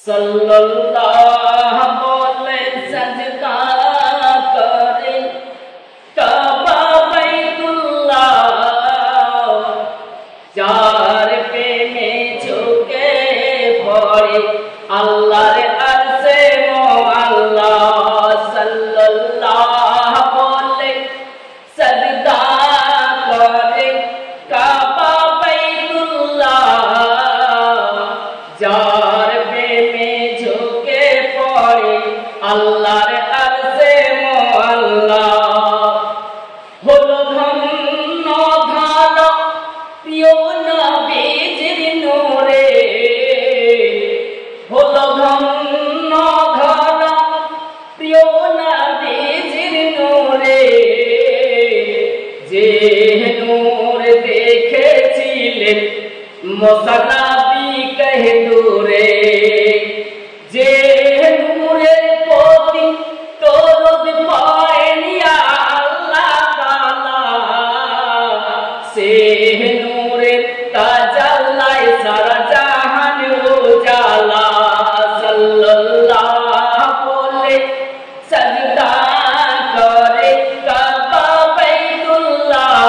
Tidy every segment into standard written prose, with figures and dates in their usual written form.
सल्लल्लाहु बोले सजदा करे काबा बैतुल्लाह चार पे में झुके पड़े अल्लाह अर्शे मौला सल्लल्लाहु बोले सजदा करे काबा बैतुल्लाह चार पे में झुके पड़े अल्लाह अर्शे मौला হলো ধন্য ধন প্রিয় নবীজির নূরে হলো ধন্য ধন প্রিয় নবীজির নূরে যে নূর দেখেছিলেন মুসা নবী কহে দূরে যে নূরের প্রতি দরুদ পড়েন ইয়া नूरे ताजल्लाए सारा जहान उजाला सल्लल्लाहु बोले सजदा करे काबा बैतुल्लाह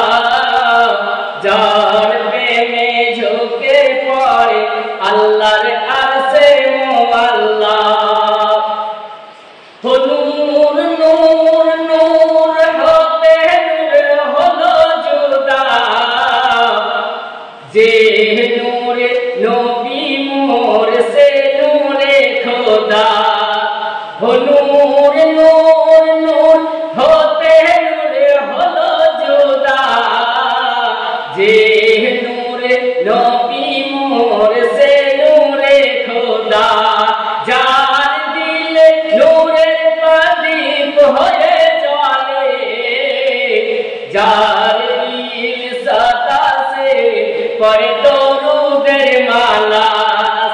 जार पे में झुके पड़े अल्लाहर अर्शे मौला हो नूर नूर नूर होते नूर होलो जुदा जे नूरे नबी मोर से नूरे खुदा हो नूर नूर नूर होते नूरे होलो जुदा जे नूरे नबी मोर से नूरे खुदा जार दिले नूरे प्रदीप होए ज्वाले जार दिल सदा से पढ़े दरूदेर माला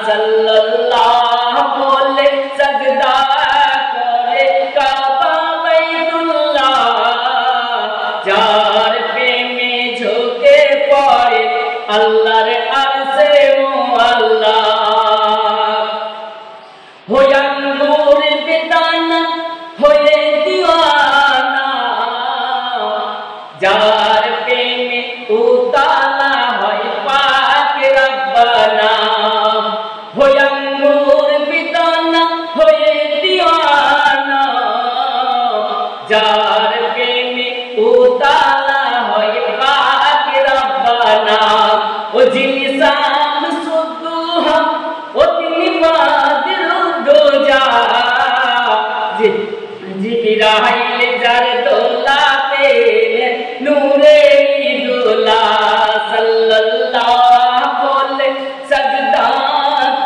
सल्लल्लाहु बोले सजदा करे काबा बैतुल्लाह जार पे में झुके पड़े अल्लाहर अर्शे मौला हो अंगूर बेदाना होए दीवाना जार पे में उताला होए पाक रब्बाना हो अंगूर बेदाना होए दीवाना जार पे में उताला होए पाक रब्बाना ओ जिनी शाम सुदुहा ओ तिनी बादिल दो जा जिब्राइल जार दोला पे नूरे दोला सल्लल्लाहु बोले सजदा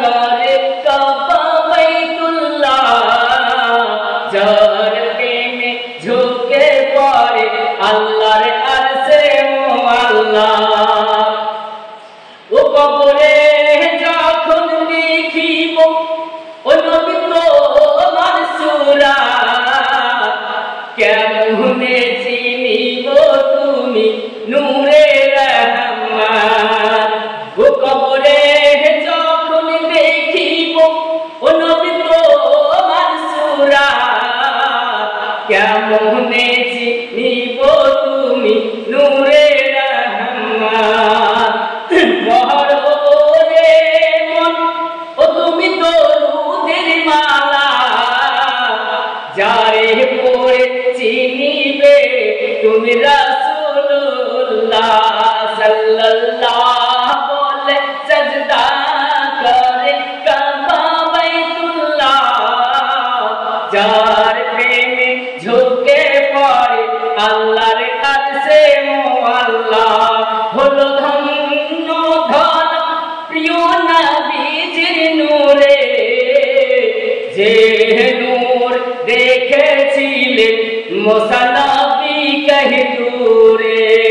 करे काबा बैतुल्लाह जार पे में झुके पड़े अल्लाहर अर्शे मौला ও কবরে যখন দেখিব ও নবী তোমার সুরাত কেমনে চিনিব তুমি নূরে রহমান ও কবরে যখন দেখিব ও নবী তোমার সুরাত কেমনে চিনিব তুমি নূরে রহমান বহরে মন ও তুমি দরুদের মালা যারে পড়ে চিনিবে তুমি রাসূলুল্লাহ সাল্লাল্লাহু বলে সজদা করে কাবা বাইতুল্লাহ যার প্রেমে ঝুঁকে পড়ে আল্লাহর अर्शे मौला হলো ধন্য ধন প্রিয় নবীজির নূরে যে নূর দেখেছিলেন মুসা নবী কহে দূরে।